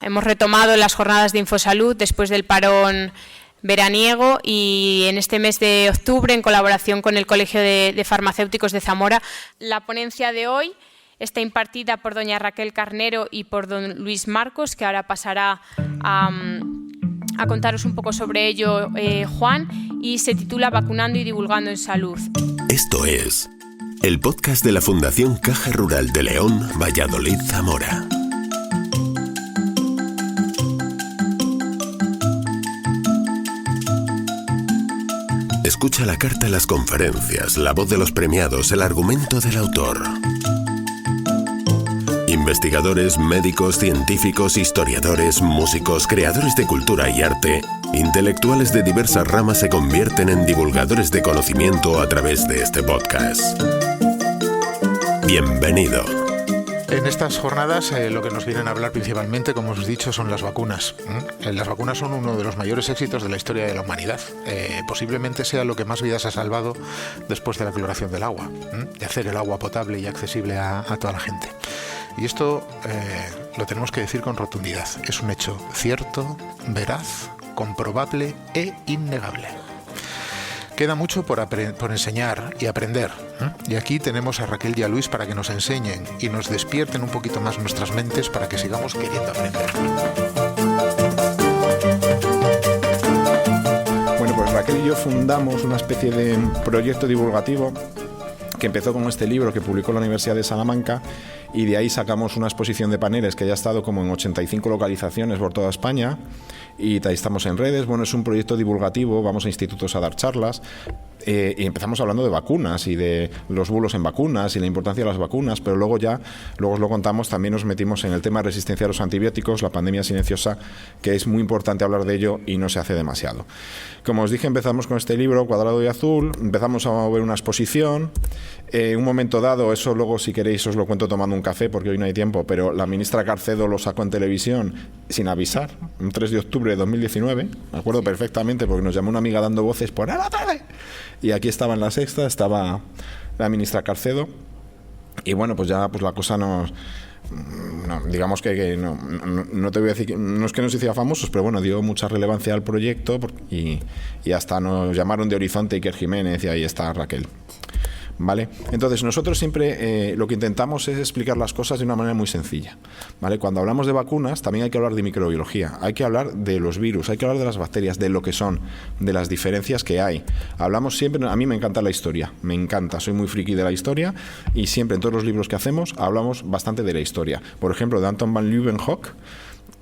Hemos retomado las jornadas de Infosalud después del parón veraniego y en este mes de octubre, en colaboración con el Colegio de Farmacéuticos de Zamora, la ponencia de hoy está impartida por doña Raquel Carnero y por don Luis Marcos, que ahora pasará a contaros un poco sobre ello Juan, y se titula Vacunando y divulgando en salud. Esto es el podcast de la Fundación Caja Rural de León, Valladolid, Zamora. Escucha la carta, las conferencias, la voz de los premiados, el argumento del autor. Investigadores, médicos, científicos, historiadores, músicos, creadores de cultura y arte, intelectuales de diversas ramas se convierten en divulgadores de conocimiento a través de este podcast. Bienvenido. En estas jornadas lo que nos vienen a hablar principalmente, como os he dicho, son las vacunas. Las vacunas son uno de los mayores éxitos de la historia de la humanidad. Posiblemente sea lo que más vidas ha salvado después de la cloración del agua, de hacer el agua potable y accesible a toda la gente. Y esto lo tenemos que decir con rotundidad. Es un hecho cierto, veraz, comprobable e innegable. Queda mucho por enseñar y aprender. Y aquí tenemos a Raquel y a Luis para que nos enseñen y nos despierten un poquito más nuestras mentes para que sigamos queriendo aprender. Bueno, pues Raquel y yo fundamos una especie de proyecto divulgativo que empezó con este libro que publicó la Universidad de Salamanca, y de ahí sacamos una exposición de paneles que ya ha estado como en 85 localizaciones por toda España, y ahí estamos en redes. Bueno, es un proyecto divulgativo, vamos a institutos a dar charlas, y empezamos hablando de vacunas y de los bulos en vacunas y la importancia de las vacunas, pero luego os lo contamos, también nos metimos en el tema de resistencia a los antibióticos, la pandemia silenciosa, que es muy importante hablar de ello y no se hace demasiado. Como os dije, empezamos con este libro, Cuadrado y Azul, empezamos a ver una exposición. Un momento dado, eso luego si queréis os lo cuento tomando un café porque hoy no hay tiempo, pero la ministra Carcedo lo sacó en televisión sin avisar, el 3 de octubre de 2019, me acuerdo perfectamente porque nos llamó una amiga dando voces por la tarde, y aquí estaba en La Sexta, estaba la ministra Carcedo, y bueno, pues ya pues la cosa nos... No, digamos que no te voy a decir, no es que nos hiciera famosos, pero bueno, dio mucha relevancia al proyecto y hasta nos llamaron de Horizonte Iker Jiménez y ahí está Raquel. ¿Vale? Entonces nosotros siempre lo que intentamos es explicar las cosas de una manera muy sencilla, ¿vale? Cuando hablamos de vacunas también hay que hablar de microbiología, hay que hablar de los virus, hay que hablar de las bacterias, de lo que son, de las diferencias que hay. Hablamos siempre, a mí me encanta la historia, me encanta, soy muy friki de la historia y siempre en todos los libros que hacemos hablamos bastante de la historia. Por ejemplo, de Anton van Leeuwenhoek,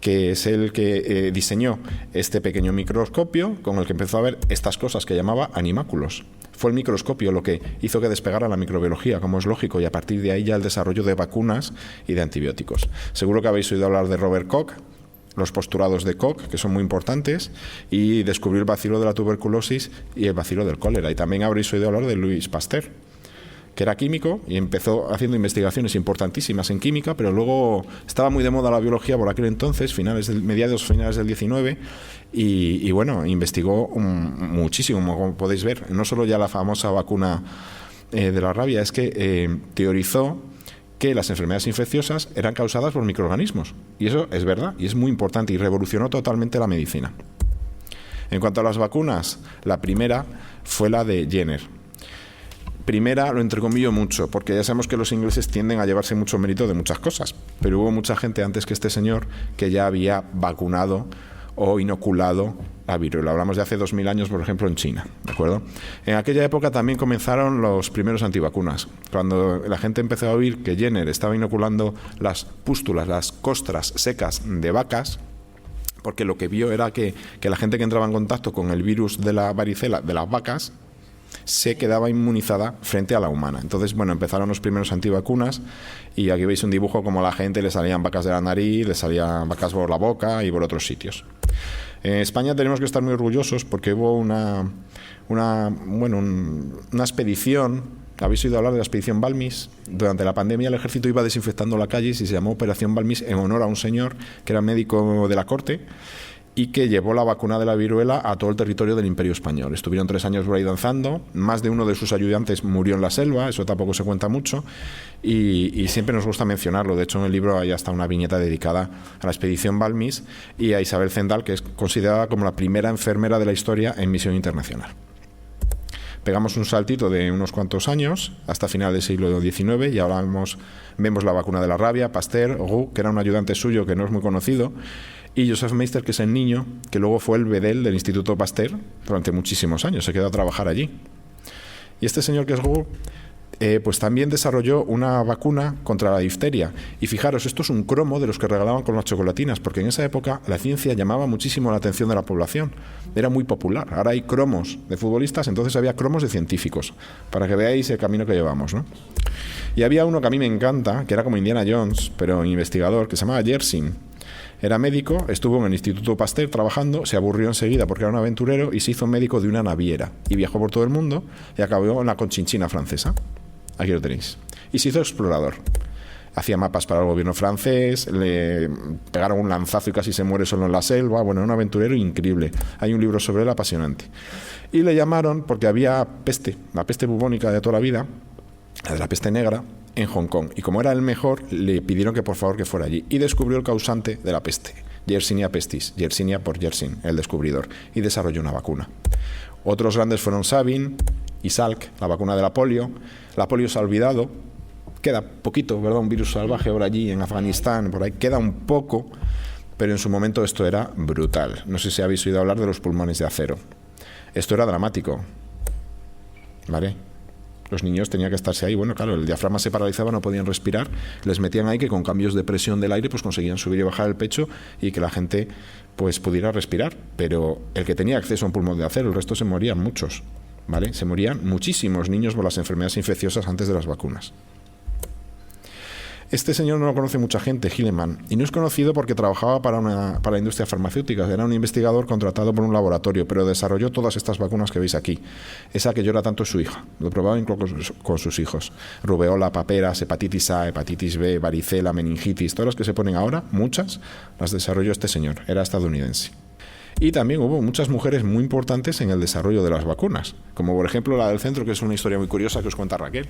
que es el que diseñó este pequeño microscopio con el que empezó a ver estas cosas que llamaba animáculos. Fue el microscopio lo que hizo que despegara la microbiología, como es lógico, y a partir de ahí ya el desarrollo de vacunas y de antibióticos. Seguro que habéis oído hablar de Robert Koch, los postulados de Koch, que son muy importantes, y descubrió el bacilo de la tuberculosis y el bacilo del cólera. Y también habréis oído hablar de Louis Pasteur, que era químico y empezó haciendo investigaciones importantísimas en química, pero luego estaba muy de moda la biología por aquel entonces, mediados finales del 19, y bueno, investigó muchísimo, como podéis ver. No solo ya la famosa vacuna de la rabia, es que teorizó que las enfermedades infecciosas eran causadas por microorganismos, y eso es verdad, y es muy importante, y revolucionó totalmente la medicina. En cuanto a las vacunas, la primera fue la de Jenner. Primera lo entrecomillo mucho, porque ya sabemos que los ingleses tienden a llevarse mucho mérito de muchas cosas, pero hubo mucha gente antes que este señor que ya había vacunado o inoculado la viruela. Hablamos de hace 2000 años, por ejemplo, en China, ¿de acuerdo? En aquella época también comenzaron los primeros antivacunas. Cuando la gente empezó a oír que Jenner estaba inoculando las pústulas, las costras secas de vacas, porque lo que vio era que la gente que entraba en contacto con el virus de la varicela de las vacas se quedaba inmunizada frente a la humana. Entonces, bueno, empezaron los primeros antivacunas, y aquí veis un dibujo como a la gente le salían vacas de la nariz, le salían vacas por la boca y por otros sitios. En España tenemos que estar muy orgullosos porque hubo una expedición. ¿Habéis oído hablar de la expedición Balmis? Durante la pandemia el ejército iba desinfectando la calle y se llamó Operación Balmis en honor a un señor que era médico de la corte, y que llevó la vacuna de la viruela a todo el territorio del Imperio Español. Estuvieron 3 años por ahí danzando, más de uno de sus ayudantes murió en la selva, eso tampoco se cuenta mucho, y siempre nos gusta mencionarlo. De hecho, en el libro hay hasta una viñeta dedicada a la expedición Balmis y a Isabel Zendal, que es considerada como la primera enfermera de la historia en misión internacional. Pegamos un saltito de unos cuantos años hasta final del siglo XIX y ahora vemos la vacuna de la rabia, Pasteur, Roux, que era un ayudante suyo que no es muy conocido, y Joseph Meister, que es el niño que luego fue el bedel del Instituto Pasteur durante muchísimos años, se quedó a trabajar allí. Y este señor que es Roux, pues también desarrolló una vacuna contra la difteria. Y fijaros, esto es un cromo de los que regalaban con las chocolatinas, porque en esa época la ciencia llamaba muchísimo la atención de la población. Era muy popular. Ahora hay cromos de futbolistas, entonces había cromos de científicos, para que veáis el camino que llevamos, ¿no? Y había uno que a mí me encanta, que era como Indiana Jones, pero investigador, que se llamaba Yersin. Era médico, estuvo en el Instituto Pasteur trabajando, se aburrió enseguida porque era un aventurero y se hizo médico de una naviera. Y viajó por todo el mundo y acabó en la Conchinchina francesa. Aquí lo tenéis. Y se hizo explorador. Hacía mapas para el gobierno francés, le pegaron un lanzazo y casi se muere solo en la selva. Bueno, un aventurero increíble. Hay un libro sobre él apasionante. Y le llamaron porque había peste, la peste bubónica de toda la vida, la de la peste negra, en Hong Kong. Y como era el mejor, le pidieron que por favor que fuera allí. Y descubrió el causante de la peste, Yersinia pestis, Yersinia por Yersin, el descubridor. Y desarrolló una vacuna. Otros grandes fueron Sabin y Salk, la vacuna de la polio. La polio se ha olvidado, queda poquito, ¿verdad? Un virus salvaje ahora allí en Afganistán, por ahí queda un poco, pero en su momento esto era brutal. No sé si habéis oído hablar de los pulmones de acero. Esto era dramático, ¿vale? Los niños tenían que estarse ahí, bueno, claro, el diafragma se paralizaba, no podían respirar, les metían ahí que con cambios de presión del aire pues conseguían subir y bajar el pecho y que la gente pues pudiera respirar, pero el que tenía acceso a un pulmón de acero, el resto se morían muchos. ¿Vale? Se morían muchísimos niños por las enfermedades infecciosas antes de las vacunas. Este señor no lo conoce mucha gente, Hilleman, y no es conocido porque trabajaba para la industria farmacéutica. Era un investigador contratado por un laboratorio, pero desarrolló todas estas vacunas que veis aquí. Esa que llora tanto es su hija. Lo probaba incluso con sus hijos. Rubeola, paperas, hepatitis A, hepatitis B, varicela, meningitis, todas las que se ponen ahora, muchas, las desarrolló este señor. Era estadounidense. Y también hubo muchas mujeres muy importantes en el desarrollo de las vacunas, como por ejemplo la del centro, que es una historia muy curiosa que os cuenta Raquel.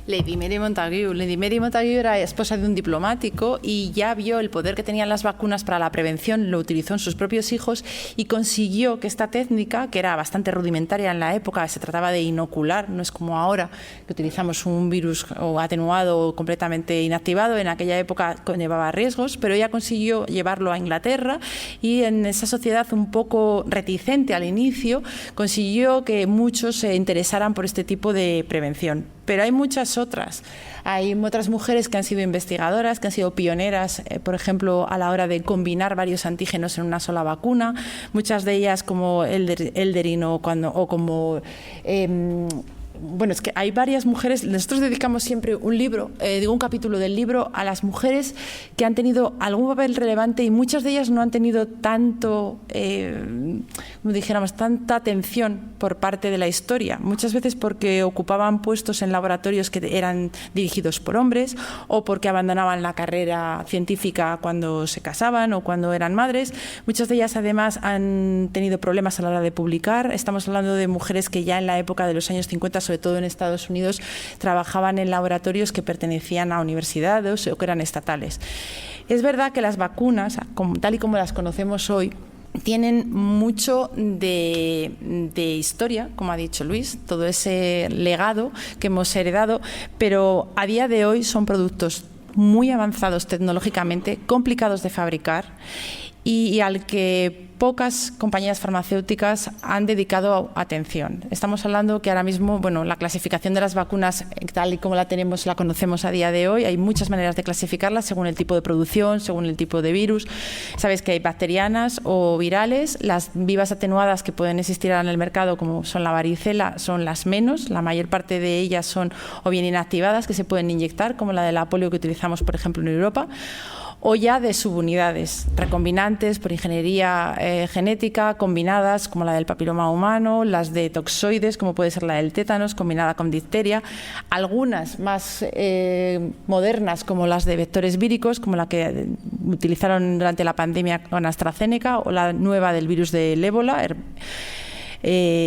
Lady Mary Montagu. Lady Mary Montagu era esposa de un diplomático y ya vio el poder que tenían las vacunas para la prevención, lo utilizó en sus propios hijos y consiguió que esta técnica, que era bastante rudimentaria en la época, se trataba de inocular, no es como ahora que utilizamos un virus o atenuado o completamente inactivado, en aquella época conllevaba riesgos, pero ella consiguió llevarlo a Inglaterra y en esa sociedad un poco reticente al inicio, consiguió que muchos se interesaran por este tipo de prevención. Pero hay muchas otras. Hay otras mujeres que han sido investigadoras, que han sido pioneras, por ejemplo, a la hora de combinar varios antígenos en una sola vacuna. Muchas de ellas como Elderin o como... bueno, es que hay varias mujeres. Nosotros dedicamos siempre un capítulo del libro a las mujeres que han tenido algún papel relevante y muchas de ellas no han tenido tanto, como dijéramos, tanta atención por parte de la historia. Muchas veces porque ocupaban puestos en laboratorios que eran dirigidos por hombres o porque abandonaban la carrera científica cuando se casaban o cuando eran madres. Muchas de ellas además han tenido problemas a la hora de publicar. Estamos hablando de mujeres que ya en la época de los años 50, sobre todo en Estados Unidos, trabajaban en laboratorios que pertenecían a universidades o que eran estatales. Es verdad que las vacunas, tal y como las conocemos hoy, tienen mucho de historia, como ha dicho Luis, todo ese legado que hemos heredado, pero a día de hoy son productos muy avanzados tecnológicamente, complicados de fabricar y al que pocas compañías farmacéuticas han dedicado atención. Estamos hablando que ahora mismo, bueno, la clasificación de las vacunas, tal y como la conocemos a día de hoy, hay muchas maneras de clasificarlas según el tipo de producción, según el tipo de virus. Sabéis que hay bacterianas o virales. Las vivas atenuadas que pueden existir en el mercado, como son la varicela, son las menos. La mayor parte de ellas son o bien inactivadas, que se pueden inyectar, como la de la polio que utilizamos, por ejemplo, en Europa, o ya de subunidades recombinantes por ingeniería genética, combinadas como la del papiloma humano, las de toxoides como puede ser la del tétanos combinada con difteria, algunas más modernas como las de vectores víricos, como la que utilizaron durante la pandemia con AstraZeneca, o la nueva del virus del ébola,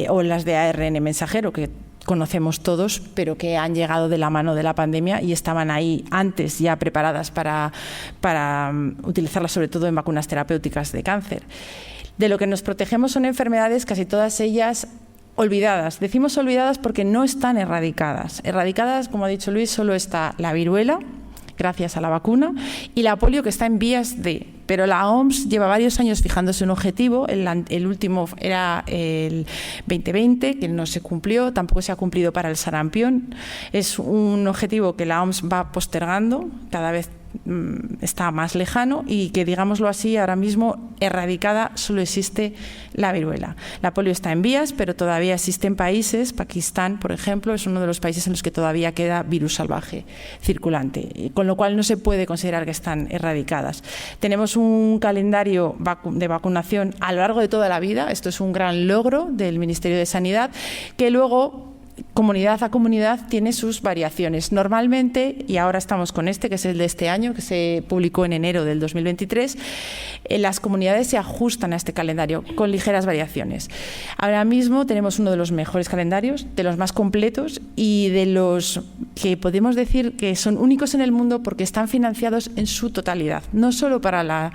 o las de ARN mensajero, que conocemos todos, pero que han llegado de la mano de la pandemia y estaban ahí antes ya preparadas para utilizarlas sobre todo en vacunas terapéuticas de cáncer. De lo que nos protegemos son enfermedades, casi todas ellas olvidadas. Decimos olvidadas porque no están erradicadas. Erradicadas, como ha dicho Luis, solo está la viruela, gracias a la vacuna, y la polio, que está en vías de... Pero la OMS lleva varios años fijándose un objetivo, el último era el 2020, que no se cumplió, tampoco se ha cumplido para el sarampión. Es un objetivo que la OMS va postergando, cada vez está más lejano, y que, digámoslo así, ahora mismo erradicada solo existe la viruela. La polio está en vías, pero todavía existen países, Pakistán, por ejemplo, es uno de los países en los que todavía queda virus salvaje circulante, con lo cual no se puede considerar que están erradicadas. Tenemos un calendario de vacunación a lo largo de toda la vida, esto es un gran logro del Ministerio de Sanidad, que luego, comunidad a comunidad, tiene sus variaciones. Normalmente, y ahora estamos con este, que es el de este año, que se publicó en enero del 2023, las comunidades se ajustan a este calendario con ligeras variaciones. Ahora mismo tenemos uno de los mejores calendarios, de los más completos y de los que podemos decir que son únicos en el mundo porque están financiados en su totalidad, no solo para la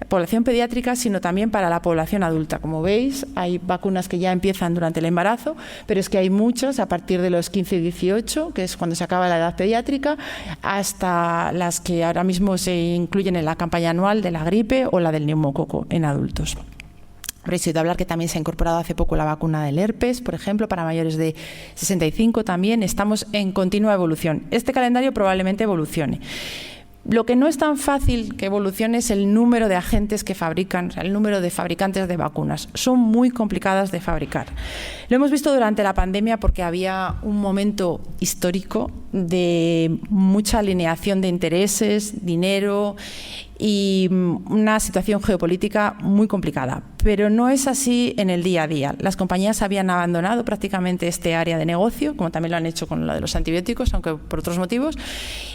población pediátrica, sino también para la población adulta. Como veis, hay vacunas que ya empiezan durante el embarazo, pero es que hay muchas a partir de los 15 y 18, que es cuando se acaba la edad pediátrica, hasta las que ahora mismo se incluyen en la campaña anual de la gripe o la del neumococo en adultos. Habréis oído hablar que también se ha incorporado hace poco la vacuna del herpes, por ejemplo, para mayores de 65 también. Estamos en continua evolución. Este calendario probablemente evolucione. Lo que no es tan fácil que evolucione es el número de agentes que fabrican, o sea, el número de fabricantes de vacunas. Son muy complicadas de fabricar. Lo hemos visto durante la pandemia porque había un momento histórico de mucha alineación de intereses, dinero y una situación geopolítica muy complicada. Pero no es así en el día a día. Las compañías habían abandonado prácticamente este área de negocio, como también lo han hecho con lo de los antibióticos, aunque por otros motivos,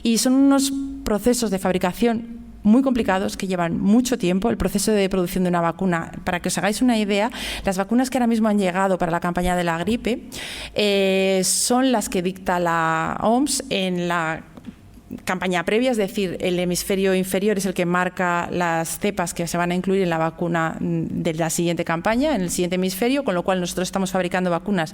y son unos procesos de fabricación muy complicados que llevan mucho tiempo. El proceso de producción de una vacuna, para que os hagáis una idea, las vacunas que ahora mismo han llegado para la campaña de la gripe son las que dicta la OMS en la campaña previa, es decir, el hemisferio inferior es el que marca las cepas que se van a incluir en la vacuna de la siguiente campaña, en el siguiente hemisferio, con lo cual nosotros estamos fabricando vacunas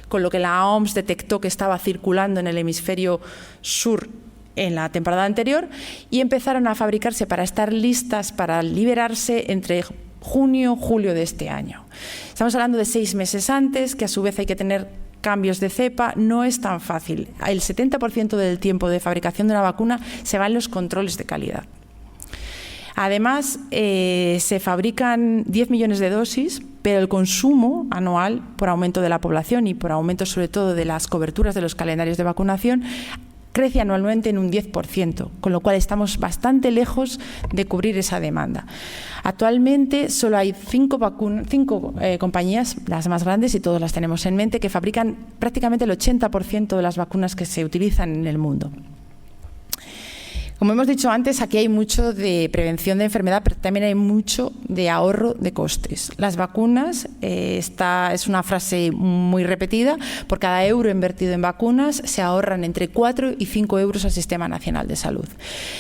con lo que la OMS detectó que estaba circulando en el hemisferio sur en la temporada anterior, y empezaron a fabricarse para estar listas para liberarse entre junio y julio de este año. Estamos hablando de 6 meses antes, que a su vez hay que tener cambios de cepa. No es tan fácil. El 70% del tiempo de fabricación de una vacuna se va en los controles de calidad. Además, se fabrican 10 millones de dosis, pero el consumo anual, por aumento de la población y por aumento sobre todo de las coberturas de los calendarios de vacunación, crece anualmente en un 10%, con lo cual estamos bastante lejos de cubrir esa demanda. Actualmente solo hay 5 compañías, las más grandes, y todas las tenemos en mente, que fabrican prácticamente el 80% de las vacunas que se utilizan en el mundo. Como hemos dicho antes, aquí hay mucho de prevención de enfermedad, pero también hay mucho de ahorro de costes. Las vacunas, esta es una frase muy repetida, por cada euro invertido en vacunas se ahorran entre 4 y 5 euros al Sistema Nacional de Salud.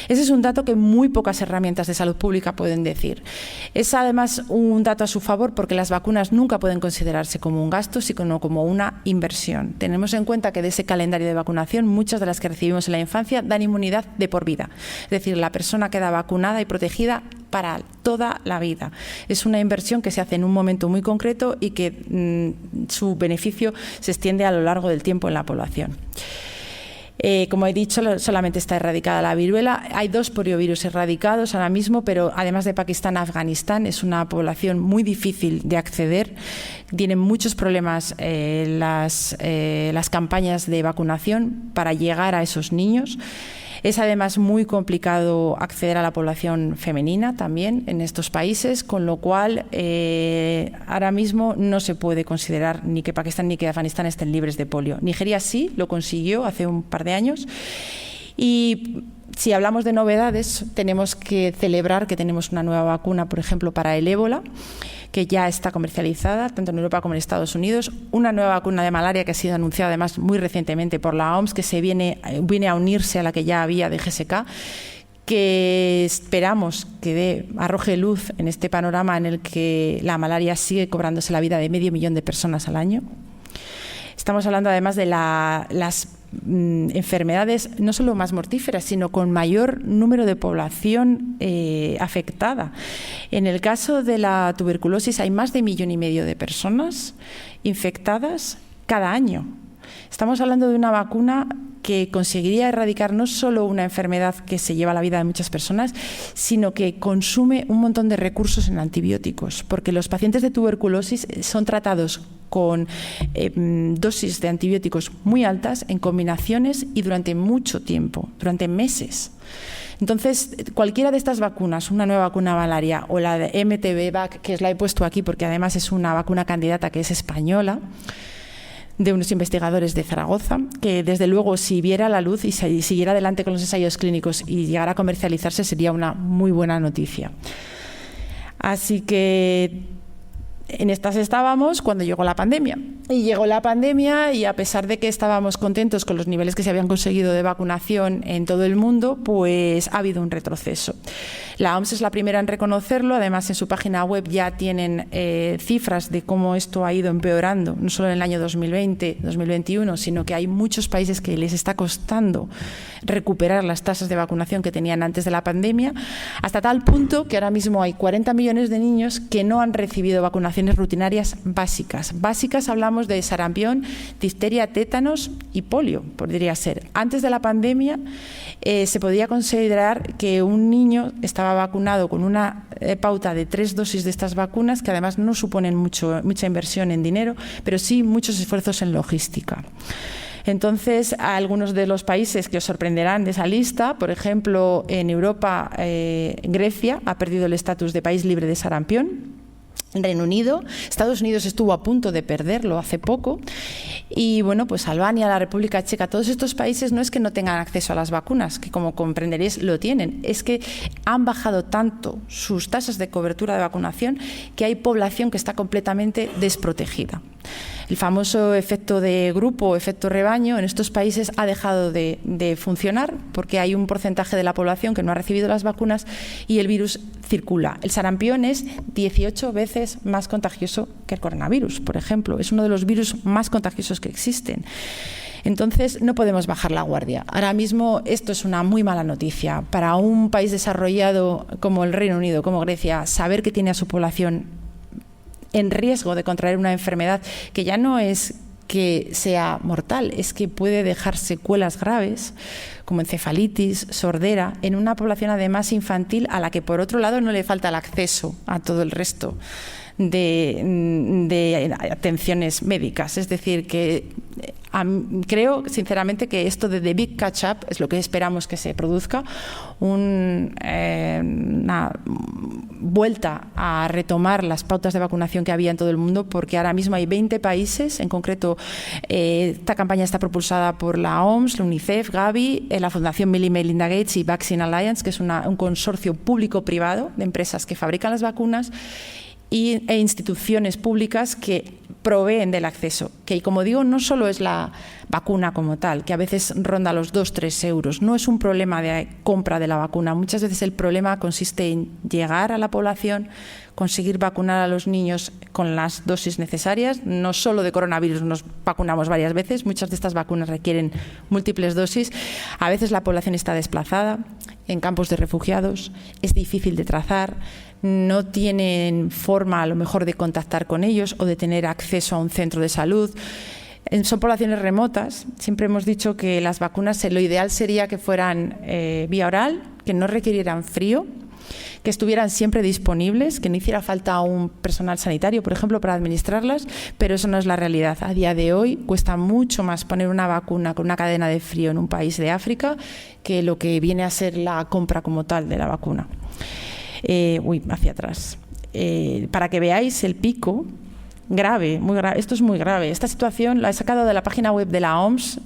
Ese es un dato que muy pocas herramientas de salud pública pueden decir. Es además un dato a su favor porque las vacunas nunca pueden considerarse como un gasto, sino como una inversión. Tenemos en cuenta que de ese calendario de vacunación, muchas de las que recibimos en la infancia dan inmunidad de por vida. Es decir, la persona queda vacunada y protegida para toda la vida. Es una inversión que se hace en un momento muy concreto y que su beneficio se extiende a lo largo del tiempo en la población. Como he dicho, solamente está erradicada la viruela. Hay 2 poliovirus erradicados ahora mismo, pero además de Pakistán, Afganistán es una población muy difícil de acceder. Tienen muchos problemas las campañas de vacunación para llegar a esos niños. Es además muy complicado acceder a la población femenina también en estos países, con lo cual ahora mismo no se puede considerar ni que Pakistán ni que Afganistán estén libres de polio. Nigeria sí lo consiguió hace un par de años. Y si hablamos de novedades, tenemos que celebrar que tenemos una nueva vacuna, por ejemplo, para el ébola, que ya está comercializada tanto en Europa como en Estados Unidos, una nueva vacuna de malaria que ha sido anunciada además muy recientemente por la OMS, que viene a unirse a la que ya había de GSK, que esperamos que arroje luz en este panorama en el que la malaria sigue cobrándose la vida de 500.000 de personas al año. Estamos hablando además de las enfermedades no solo más mortíferas, sino con mayor número de población afectada. En el caso de la tuberculosis hay más de 1,5 millones de personas infectadas cada año. Estamos hablando de una vacuna que conseguiría erradicar no solo una enfermedad que se lleva la vida de muchas personas, sino que consume un montón de recursos en antibióticos, porque los pacientes de tuberculosis son tratados con dosis de antibióticos muy altas, en combinaciones y durante mucho tiempo, durante meses. Entonces, cualquiera de estas vacunas, una nueva vacuna malaria o la de MTV-VAC, que la he puesto aquí porque además es una vacuna candidata que es española, de unos investigadores de Zaragoza, que desde luego si viera la luz y siguiera adelante con los ensayos clínicos y llegara a comercializarse sería una muy buena noticia. Así que en estas estábamos cuando llegó la pandemia. Y llegó la pandemia y a pesar de que estábamos contentos con los niveles que se habían conseguido de vacunación en todo el mundo, pues ha habido un retroceso. La OMS es la primera en reconocerlo, además en su página web ya tienen cifras de cómo esto ha ido empeorando, no solo en el año 2020, 2021, sino que hay muchos países que les está costando recuperar las tasas de vacunación que tenían antes de la pandemia, hasta tal punto que ahora mismo hay 40 millones de niños que no han recibido vacunaciones rutinarias básicas. Básicas hablamos de sarampión, difteria, tétanos y polio, podría ser. Antes de la pandemia se podía considerar que un niño estaba vacunado con una pauta de 3 dosis de estas vacunas, que además no suponen mucha inversión en dinero, pero sí muchos esfuerzos en logística. Entonces, algunos de los países que os sorprenderán de esa lista, por ejemplo, en Europa, Grecia ha perdido el estatus de país libre de sarampión. En Reino Unido, Estados Unidos estuvo a punto de perderlo hace poco y bueno, pues Albania, la República Checa, todos estos países no es que no tengan acceso a las vacunas, que como comprenderéis lo tienen, es que han bajado tanto sus tasas de cobertura de vacunación que hay población que está completamente desprotegida. El famoso efecto de grupo, efecto rebaño, en estos países ha dejado de funcionar porque hay un porcentaje de la población que no ha recibido las vacunas y el virus circula. El sarampión es 18 veces más contagioso que el coronavirus, por ejemplo. Es uno de los virus más contagiosos que existen. Entonces, no podemos bajar la guardia. Ahora mismo esto es una muy mala noticia. Para un país desarrollado como el Reino Unido, como Grecia, saber que tiene a su población en riesgo de contraer una enfermedad que ya no es que sea mortal, es que puede dejar secuelas graves como encefalitis, sordera, en una población además infantil a la que por otro lado no le falta el acceso a todo el resto de atenciones médicas. Es decir, que creo sinceramente que esto de The Big Catch Up es lo que esperamos que se produzca, una vuelta a retomar las pautas de vacunación que había en todo el mundo, porque ahora mismo hay 20 países, en concreto esta campaña está propulsada por la OMS, la UNICEF, Gavi, la Fundación Bill y Melinda Gates y Vaccine Alliance, que es un consorcio público-privado de empresas que fabrican las vacunas e instituciones públicas que proveen del acceso, que como digo no solo es la vacuna como tal, que a veces ronda los 2-3 euros, no es un problema de compra de la vacuna, muchas veces el problema consiste en llegar a la población, conseguir vacunar a los niños con las dosis necesarias, no solo de coronavirus nos vacunamos varias veces, muchas de estas vacunas requieren múltiples dosis, a veces la población está desplazada en campos de refugiados, es difícil de trazar, no tienen forma a lo mejor de contactar con ellos o de tener acceso a un centro de salud. Son poblaciones remotas. Siempre hemos dicho que las vacunas, lo ideal sería que fueran vía oral, que no requirieran frío que estuvieran siempre disponibles, que no hiciera falta un personal sanitario, por ejemplo, para administrarlas, pero eso no es la realidad. A día de hoy cuesta mucho más poner una vacuna con una cadena de frío en un país de África que lo que viene a ser la compra como tal de la vacuna. Hacia atrás. Para que veáis el pico grave, muy grave. Esto es muy grave. Esta situación la he sacado de la página web de la OMS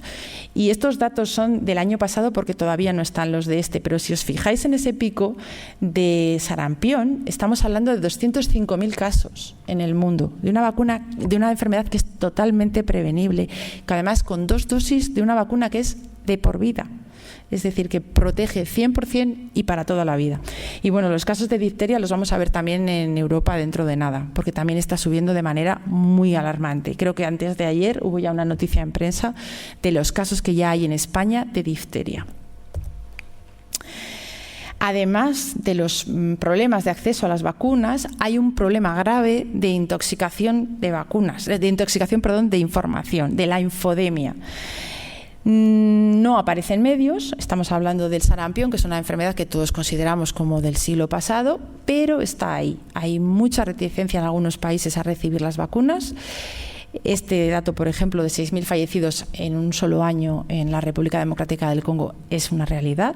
y estos datos son del año pasado porque todavía no están los de este, pero si os fijáis en ese pico de sarampión, estamos hablando de 205.000 casos en el mundo, de una vacuna, de una enfermedad que es totalmente prevenible, que además con 2 dosis de una vacuna que es de por vida. Es decir, que protege 100% y para toda la vida. Y bueno, los casos de difteria los vamos a ver también en Europa dentro de nada, porque también está subiendo de manera muy alarmante. Creo que antes de ayer hubo ya una noticia en prensa de los casos que ya hay en España de difteria. Además de los problemas de acceso a las vacunas, hay un problema grave de intoxicación de vacunas, de información, de la infodemia. No aparece en medios, estamos hablando del sarampión, que es una enfermedad que todos consideramos como del siglo pasado, pero está ahí. Hay mucha reticencia en algunos países a recibir las vacunas. Este dato, por ejemplo, de 6.000 fallecidos en un solo año en la República Democrática del Congo es una realidad.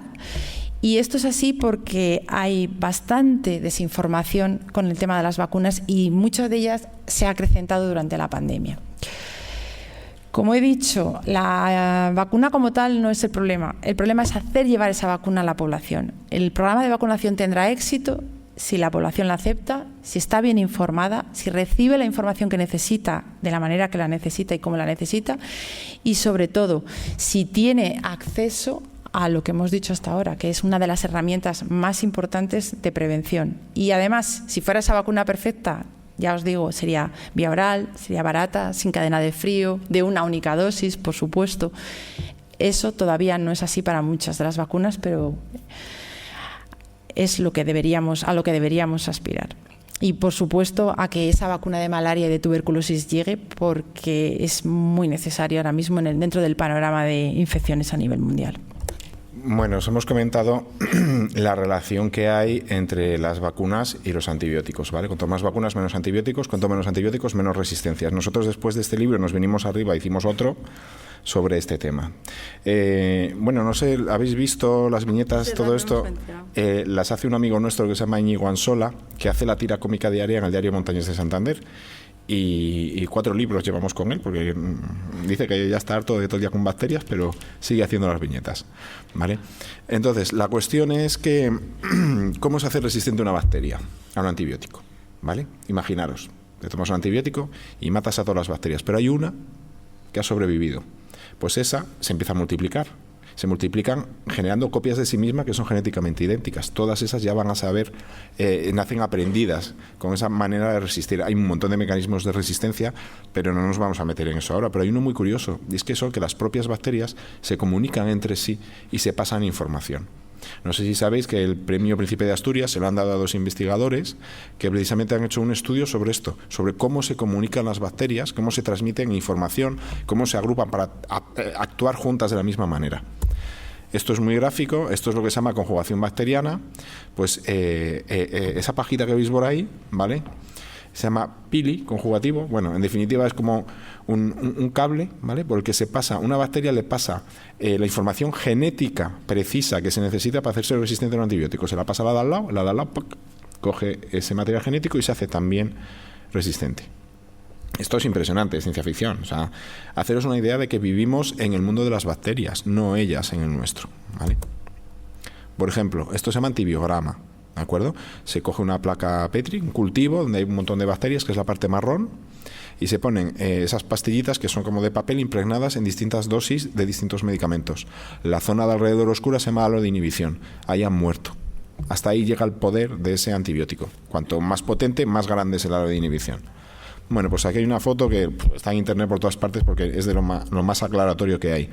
Y esto es así porque hay bastante desinformación con el tema de las vacunas y muchas de ellas se ha acrecentado durante la pandemia. Como he dicho, la vacuna como tal no es el problema. El problema es hacer llevar esa vacuna a la población. El programa de vacunación tendrá éxito si la población la acepta, si está bien informada, si recibe la información que necesita de la manera que la necesita y cómo la necesita y, sobre todo, si tiene acceso a lo que hemos dicho hasta ahora, que es una de las herramientas más importantes de prevención. Y además, si fuera esa vacuna perfecta, ya os digo, sería vía oral, sería barata, sin cadena de frío, de una única dosis, por supuesto. Eso todavía no es así para muchas de las vacunas, pero es a lo que deberíamos aspirar. Y, por supuesto, a que esa vacuna de malaria y de tuberculosis llegue, porque es muy necesario ahora mismo dentro del panorama de infecciones a nivel mundial. Bueno, os hemos comentado la relación que hay entre las vacunas y los antibióticos, ¿vale? Cuanto más vacunas, menos antibióticos, cuanto menos antibióticos, menos resistencias. Nosotros, después de este libro, nos vinimos arriba, hicimos otro sobre este tema. Bueno, no sé, ¿habéis visto las viñetas? Todo esto las hace un amigo nuestro que se llama Íñigo Ansola, que hace la tira cómica diaria en el diario Montañés de Santander. Y 4 libros llevamos con él, porque dice que ya está harto de todo el día con bacterias, pero sigue haciendo las viñetas, ¿vale? Entonces, la cuestión es que ¿cómo se hace resistente una bacteria a un antibiótico? ¿Vale? Imaginaros, te tomas un antibiótico y matas a todas las bacterias, pero hay una que ha sobrevivido. Pues esa se empieza a multiplicar. Se multiplican generando copias de sí misma que son genéticamente idénticas. Todas esas ya van a saber, nacen aprendidas con esa manera de resistir. Hay un montón de mecanismos de resistencia, pero no nos vamos a meter en eso ahora. Pero hay uno muy curioso, y es que son que las propias bacterias se comunican entre sí y se pasan información. No sé si sabéis que el premio Príncipe de Asturias se lo han dado a 2 investigadores que precisamente han hecho un estudio sobre esto, sobre cómo se comunican las bacterias, cómo se transmiten información, cómo se agrupan para actuar juntas de la misma manera. Esto es muy gráfico, esto es lo que se llama conjugación bacteriana. Pues esa pajita que veis por ahí, ¿vale?, se llama pili, conjugativo. Bueno, en definitiva es como un cable, ¿vale?, por el que se pasa, una bacteria le pasa la información genética precisa que se necesita para hacerse resistente a un antibiótico. Se la pasa a la de al lado coge ese material genético y se hace también resistente. Esto es impresionante, es ciencia ficción. O sea, haceros una idea de que vivimos en el mundo de las bacterias, no ellas en el nuestro, ¿vale? Por ejemplo, esto se llama antibiograma, ¿de acuerdo? Se coge una placa Petri, un cultivo donde hay un montón de bacterias, que es la parte marrón, y se ponen esas pastillitas que son como de papel impregnadas en distintas dosis de distintos medicamentos. La zona de alrededor oscura se llama halo de inhibición. Ahí han muerto. Hasta ahí llega el poder de ese antibiótico. Cuanto más potente, más grande es el halo de inhibición. Bueno, pues aquí hay una foto que está en internet por todas partes porque es de lo más aclaratorio que hay.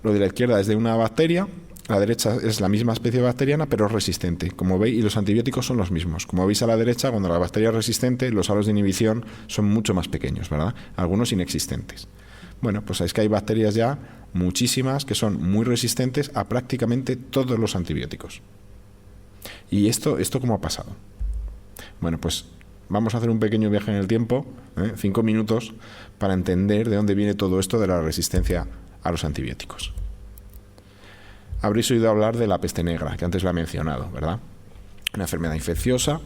Lo de la izquierda es de una bacteria, la derecha es la misma especie bacteriana pero resistente, como veis, y los antibióticos son los mismos. Como veis a la derecha, cuando la bacteria es resistente, los halos de inhibición son mucho más pequeños, ¿verdad? Algunos inexistentes. Bueno, pues es que hay bacterias ya, muchísimas, que son muy resistentes a prácticamente todos los antibióticos. ¿Y esto cómo ha pasado? Bueno, pues vamos a hacer un pequeño viaje en el tiempo, 5 minutos, para entender de dónde viene todo esto de la resistencia a los antibióticos. Habréis oído hablar de la peste negra, que antes la he mencionado, ¿verdad? Una enfermedad infecciosa,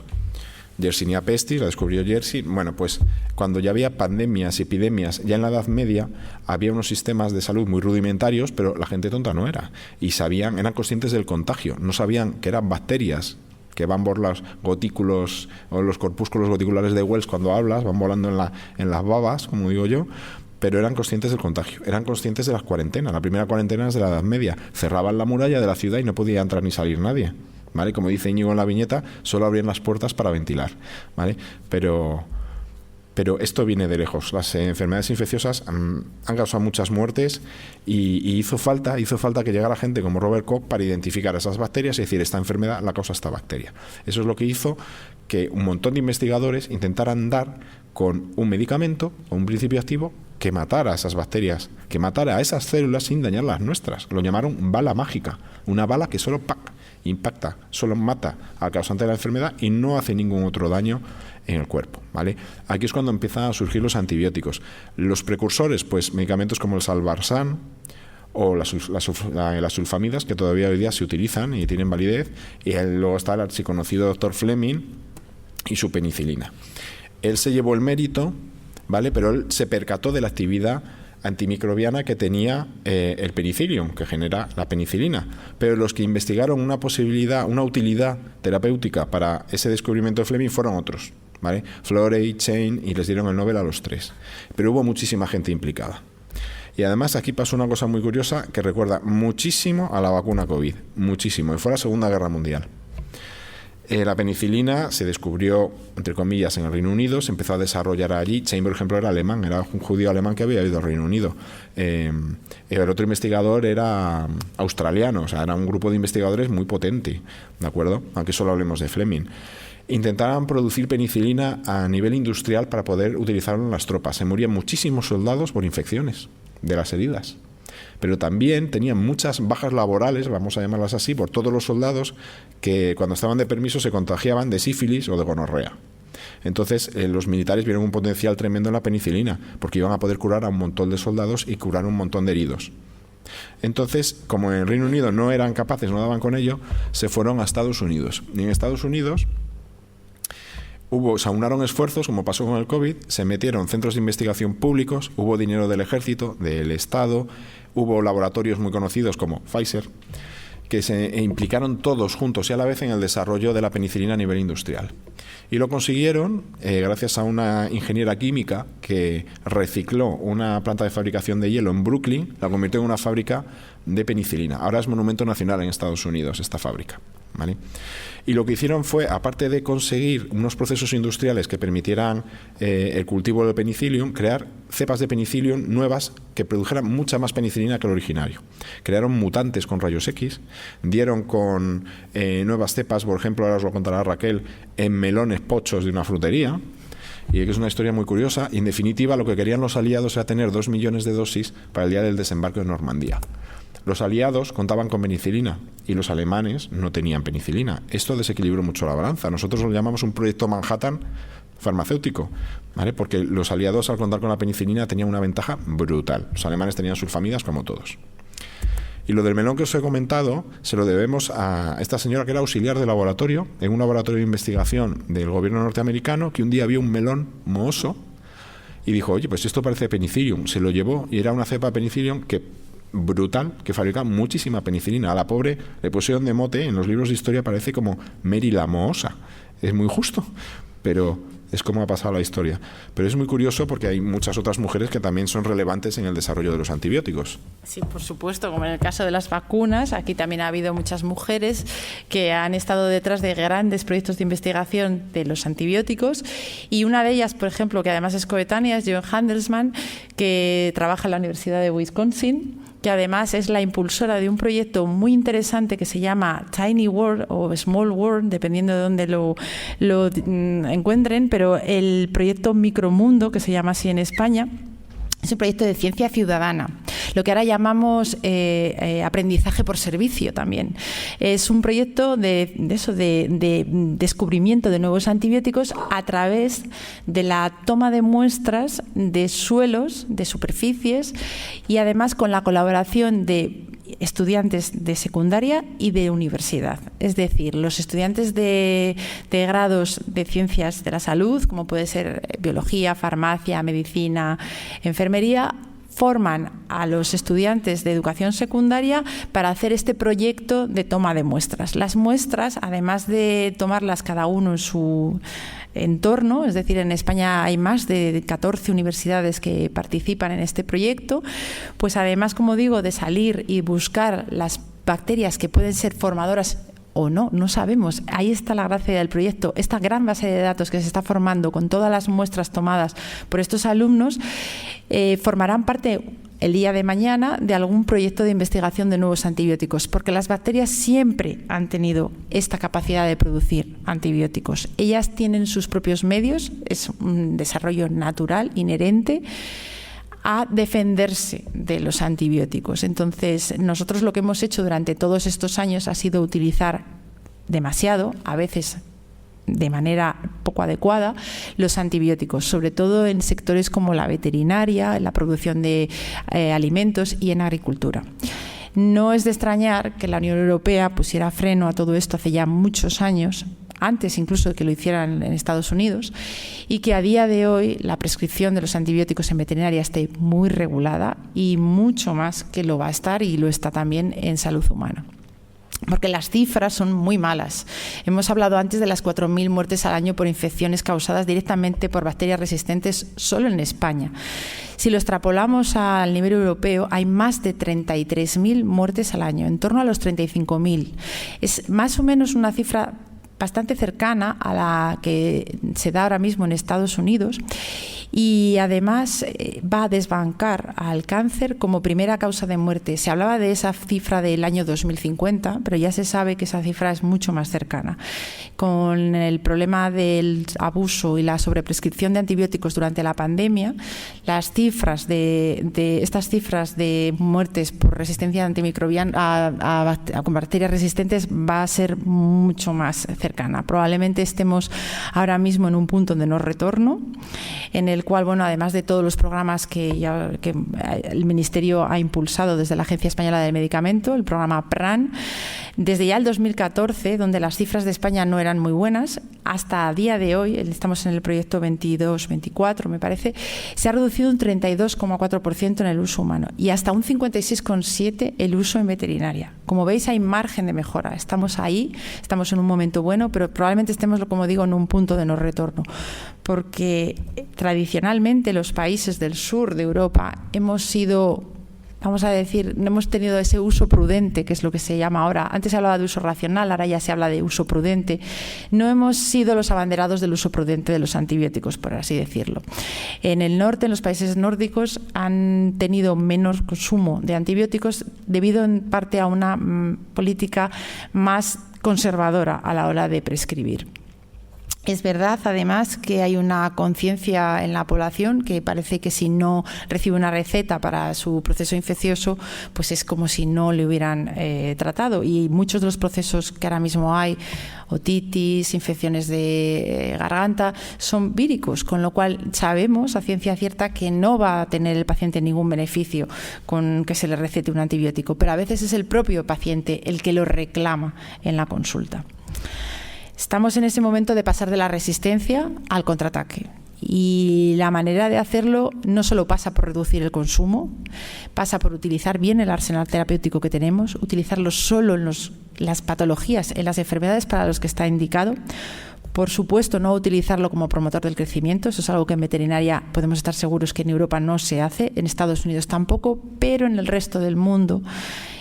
Yersinia pestis, la descubrió Yersin. Bueno, pues cuando ya había pandemias y epidemias, ya en la Edad Media, había unos sistemas de salud muy rudimentarios, pero la gente tonta no era. Y eran conscientes del contagio, no sabían que eran bacterias que van por los gotículos o los corpúsculos goticulares de Wells cuando hablas, van volando en las babas, como digo yo, pero eran conscientes del contagio, eran conscientes de las cuarentenas. La primera cuarentena es de la Edad Media. Cerraban la muralla de la ciudad y no podía entrar ni salir nadie, ¿vale? Como dice Íñigo en la viñeta, solo abrían las puertas para ventilar, ¿vale? Pero esto viene de lejos. Las enfermedades infecciosas han causado muchas muertes y hizo falta que llegara gente como Robert Koch para identificar esas bacterias y decir, esta enfermedad la causa esta bacteria. Eso es lo que hizo que un montón de investigadores intentaran dar con un medicamento o un principio activo que matara a esas bacterias, que matara a esas células sin dañar las nuestras. Lo llamaron bala mágica, una bala que solo impacta, solo mata al causante de la enfermedad y no hace ningún otro daño en el cuerpo, ¿vale? Aquí es cuando empiezan a surgir los antibióticos. Los precursores, pues medicamentos como el Salvarsan o las sulfamidas, que todavía hoy día se utilizan y tienen validez, y luego está el archiconocido Dr. Fleming y su penicilina. Él se llevó el mérito, ¿vale? Pero él se percató de la actividad antimicrobiana que tenía el penicillium, que genera la penicilina. Pero los que investigaron una utilidad terapéutica para ese descubrimiento de Fleming fueron otros, ¿vale? Florey, Chain, y les dieron el Nobel a los 3. Pero hubo muchísima gente implicada. Y además aquí pasó una cosa muy curiosa que recuerda muchísimo a la vacuna COVID, muchísimo, y fue la Segunda Guerra Mundial. La penicilina se descubrió, entre comillas, en el Reino Unido, se empezó a desarrollar allí. Chain, por ejemplo, era alemán, era un judío alemán que había ido al Reino Unido. El otro investigador era australiano, o sea, era un grupo de investigadores muy potente, ¿de acuerdo? Aunque solo hablemos de Fleming. Intentaban producir penicilina a nivel industrial para poder utilizarlo en las tropas. Se morían muchísimos soldados por infecciones de las heridas. Pero también tenían muchas bajas laborales, vamos a llamarlas así, por todos los soldados que cuando estaban de permiso se contagiaban de sífilis o de gonorrea. Entonces los militares vieron un potencial tremendo en la penicilina, porque iban a poder curar a un montón de soldados y curar un montón de heridos. Entonces, como en el Reino Unido no eran capaces, no daban con ello, se fueron a Estados Unidos. Y en Estados Unidos se aunaron esfuerzos, como pasó con el COVID, se metieron centros de investigación públicos, hubo dinero del ejército, del Estado, hubo laboratorios muy conocidos como Pfizer, que se implicaron todos juntos y a la vez en el desarrollo de la penicilina a nivel industrial. Y lo consiguieron gracias a una ingeniera química que recicló una planta de fabricación de hielo en Brooklyn, la convirtió en una fábrica de penicilina. Ahora es monumento nacional en Estados Unidos esta fábrica, ¿vale? Y lo que hicieron fue, aparte de conseguir unos procesos industriales que permitieran el cultivo del penicillium, crear cepas de penicillium nuevas que produjeran mucha más penicilina que el originario. Crearon mutantes con rayos X, dieron con nuevas cepas, por ejemplo, ahora os lo contará Raquel, en melones pochos de una frutería, y que es una historia muy curiosa. Y en definitiva, lo que querían los aliados era tener 2 millones de dosis para el día del desembarco de Normandía. Los aliados contaban con penicilina y los alemanes no tenían penicilina. Esto desequilibró mucho la balanza. Nosotros lo llamamos un proyecto Manhattan farmacéutico, ¿vale? Porque los aliados, al contar con la penicilina, tenían una ventaja brutal. Los alemanes tenían sulfamidas como todos. Y lo del melón que os he comentado se lo debemos a esta señora que era auxiliar de laboratorio en un laboratorio de investigación del gobierno norteamericano, que un día vio un melón mohoso y dijo, oye, pues esto parece penicillium. Se lo llevó y era una cepa de penicillium brutal, que fabrica muchísima penicilina. A la pobre le pusieron de mote, en los libros de historia parece como Mary la Mohosa. Es muy justo, pero es como ha pasado la historia. Pero es muy curioso porque hay muchas otras mujeres que también son relevantes en el desarrollo de los antibióticos. Sí, por supuesto, como en el caso de las vacunas, aquí también ha habido muchas mujeres que han estado detrás de grandes proyectos de investigación de los antibióticos, y una de ellas, por ejemplo, que además es coetánea, es Joan Handelsman, que trabaja en la Universidad de Wisconsin, que además es la impulsora de un proyecto muy interesante que se llama Tiny World o Small World, dependiendo de dónde lo encuentren, pero el proyecto Micromundo, que se llama así en España, es un proyecto de ciencia ciudadana. lo que ahora llamamos aprendizaje por servicio también. Es un proyecto de descubrimiento de nuevos antibióticos a través de la toma de muestras de suelos, de superficies, y además con la colaboración de estudiantes de secundaria y de universidad. Es decir, los estudiantes de grados de ciencias de la salud, como puede ser biología, farmacia, medicina, enfermería, forman a los estudiantes de educación secundaria para hacer este proyecto de toma de muestras. Las muestras, además de tomarlas cada uno en su entorno, es decir, en España hay más de 14 universidades que participan en este proyecto, pues además, como digo, de salir y buscar las bacterias que pueden ser formadoras o no, no sabemos. Ahí está la gracia del proyecto. Esta gran base de datos que se está formando con todas las muestras tomadas por estos alumnos formarán parte el día de mañana de algún proyecto de investigación de nuevos antibióticos, porque las bacterias siempre han tenido esta capacidad de producir antibióticos. Ellas tienen sus propios medios, es un desarrollo natural, inherente a defenderse de los antibióticos. Entonces, nosotros lo que hemos hecho durante todos estos años ha sido utilizar demasiado, a veces de manera poco adecuada, los antibióticos, sobre todo en sectores como la veterinaria, en la producción de alimentos y en agricultura. No es de extrañar que la Unión Europea pusiera freno a todo esto hace ya muchos años, antes incluso de que lo hicieran en Estados Unidos, y que a día de hoy la prescripción de los antibióticos en veterinaria esté muy regulada y mucho más que lo va a estar y lo está también en salud humana. Porque las cifras son muy malas. Hemos hablado antes de las 4.000 muertes al año por infecciones causadas directamente por bacterias resistentes solo en España. Si lo extrapolamos al nivel europeo, hay más de 33.000 muertes al año, en torno a los 35.000. Es más o menos una cifra bastante cercana a la que se da ahora mismo en Estados Unidos, y además va a desbancar al cáncer como primera causa de muerte. Se hablaba de esa cifra del año 2050, pero ya se sabe que esa cifra es mucho más cercana. Con el problema del abuso y la sobreprescripción de antibióticos durante la pandemia, las cifras estas cifras de muertes por resistencia antimicrobiana con bacterias resistentes va a ser mucho más cercana. Probablemente estemos ahora mismo en un punto de no retorno, en el cual, bueno, además de todos los programas que el Ministerio ha impulsado desde la Agencia Española del Medicamento, el programa PRAN, desde ya el 2014, donde las cifras de España no eran muy buenas, hasta a día de hoy, estamos en el proyecto 22-24, me parece, se ha reducido un 32,4% en el uso humano y hasta un 56,7% el uso en veterinaria. Como veis, hay margen de mejora. Estamos ahí, estamos en un momento bueno, pero probablemente estemos, como digo, en un punto de no retorno, porque tradicionalmente los países del sur de Europa hemos sido, vamos a decir, no hemos tenido ese uso prudente, que es lo que se llama ahora. Antes se hablaba de uso racional, ahora ya se habla de uso prudente. No hemos sido los abanderados del uso prudente de los antibióticos, por así decirlo. En el norte, en los países nórdicos, han tenido menos consumo de antibióticos debido en parte a una política más conservadora a la hora de prescribir. Es verdad, además, que hay una conciencia en la población que parece que si no recibe una receta para su proceso infeccioso, pues es como si no le hubieran tratado. Y muchos de los procesos que ahora mismo hay, otitis, infecciones de garganta, son víricos, con lo cual sabemos a ciencia cierta que no va a tener el paciente ningún beneficio con que se le recete un antibiótico, pero a veces es el propio paciente el que lo reclama en la consulta. Estamos en ese momento de pasar de la resistencia al contraataque. Y la manera de hacerlo no solo pasa por reducir el consumo, pasa por utilizar bien el arsenal terapéutico que tenemos, utilizarlo solo en las patologías, en las enfermedades para los que está indicado. Por supuesto, no utilizarlo como promotor del crecimiento. Eso es algo que en veterinaria podemos estar seguros que en Europa no se hace, en Estados Unidos tampoco, pero en el resto del mundo,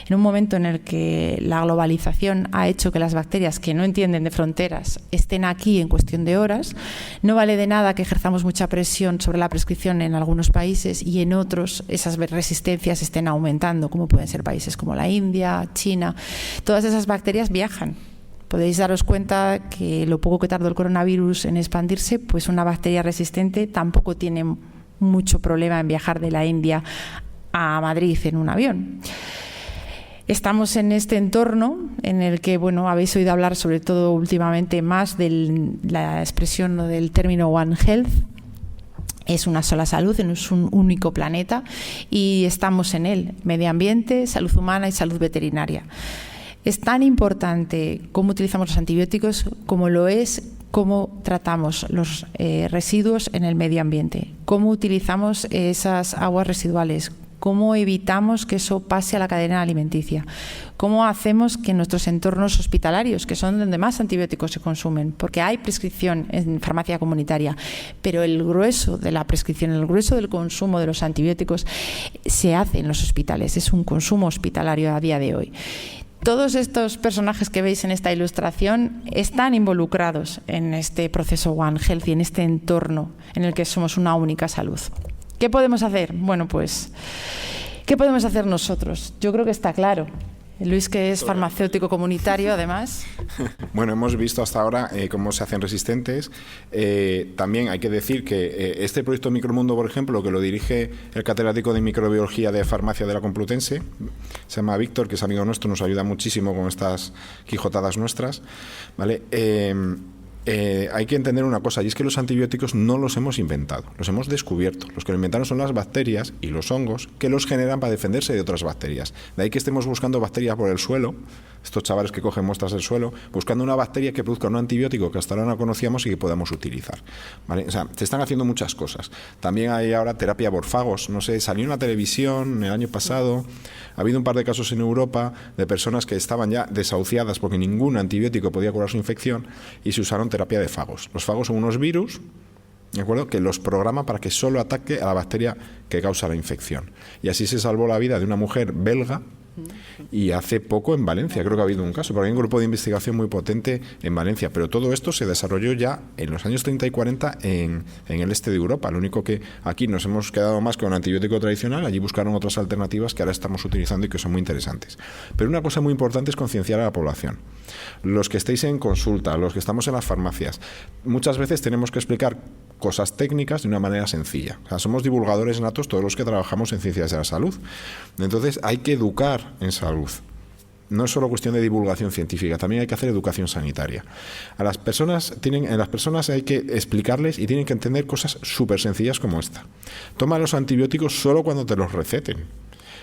en un momento en el que la globalización ha hecho que las bacterias que no entienden de fronteras estén aquí en cuestión de horas, no vale de nada que ejerzamos mucha presión sobre la prescripción en algunos países y en otros esas resistencias estén aumentando, como pueden ser países como la India, China. Todas esas bacterias viajan. Podéis daros cuenta que lo poco que tardó el coronavirus en expandirse, pues una bacteria resistente tampoco tiene mucho problema en viajar de la India a Madrid en un avión. Estamos en este entorno en el que, bueno, habéis oído hablar sobre todo últimamente más de la expresión o del término One Health. Es una sola salud, es un único planeta y estamos en él, medio ambiente, salud humana y salud veterinaria. Es tan importante cómo utilizamos los antibióticos como lo es cómo tratamos los residuos en el medio ambiente, cómo utilizamos esas aguas residuales, cómo evitamos que eso pase a la cadena alimenticia, cómo hacemos que nuestros entornos hospitalarios, que son donde más antibióticos se consumen, porque hay prescripción en farmacia comunitaria, pero el grueso de la prescripción, el grueso del consumo de los antibióticos se hace en los hospitales, es un consumo hospitalario a día de hoy. Todos estos personajes que veis en esta ilustración están involucrados en este proceso One Health y en este entorno en el que somos una única salud. ¿Qué podemos hacer? Bueno, pues, ¿qué podemos hacer nosotros? Yo creo que está claro. Luis, que es farmacéutico comunitario, además. Bueno, hemos visto hasta ahora cómo se hacen resistentes. También hay que decir que este proyecto Micromundo, por ejemplo, que lo dirige el catedrático de microbiología de farmacia de la Complutense, se llama Víctor, que es amigo nuestro, nos ayuda muchísimo con estas quijotadas nuestras, ¿vale? Hay que entender una cosa, y es que los antibióticos no los hemos inventado, los hemos descubierto. Los que lo inventaron son las bacterias y los hongos que los generan para defenderse de otras bacterias. De ahí que estemos buscando bacterias por el suelo, estos chavales que cogen muestras del suelo, buscando una bacteria que produzca un antibiótico que hasta ahora no conocíamos y que podamos utilizar, ¿vale? O sea, se están haciendo muchas cosas. También hay ahora terapia por fagos, no sé, salió en la televisión el año pasado, ha habido un par de casos en Europa de personas que estaban ya desahuciadas porque ningún antibiótico podía curar su infección y se usaron terapia de fagos. Los fagos son unos virus, ¿de acuerdo?, que los programa para que solo ataque a la bacteria que causa la infección. Y así se salvó la vida de una mujer belga. Y hace poco en Valencia, creo que ha habido un caso, porque hay un grupo de investigación muy potente en Valencia, pero todo esto se desarrolló ya en los años 30 y 40 en el este de Europa. Lo único que aquí nos hemos quedado más con un antibiótico tradicional, allí buscaron otras alternativas que ahora estamos utilizando y que son muy interesantes. Pero una cosa muy importante es concienciar a la población. Los que estéis en consulta, los que estamos en las farmacias, muchas veces tenemos que explicar cosas técnicas de una manera sencilla. O sea, somos divulgadores natos todos los que trabajamos en ciencias de la salud. Entonces hay que educar en salud. No es solo cuestión de divulgación científica, también hay que hacer educación sanitaria. En las personas hay que explicarles y tienen que entender cosas súper sencillas como esta. Toma los antibióticos solo cuando te los receten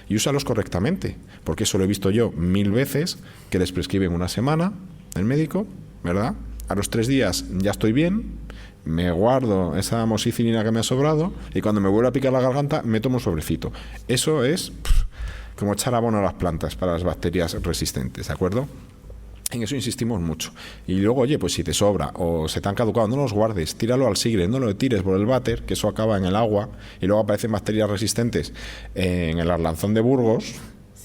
y úsalos correctamente, porque eso lo he visto yo 1000 veces, que les prescriben una semana el médico, ¿verdad? A los 3 días ya estoy bien, me guardo esa amoxicilina que me ha sobrado y cuando me vuelve a picar la garganta me tomo un sobrecito. Eso es como echar abono a las plantas para las bacterias resistentes, ¿de acuerdo? En eso insistimos mucho. Y luego, oye, pues si te sobra o se te han caducado, no los guardes, tíralo al sigre, no lo tires por el váter, que eso acaba en el agua y luego aparecen bacterias resistentes en el Arlanzón de Burgos,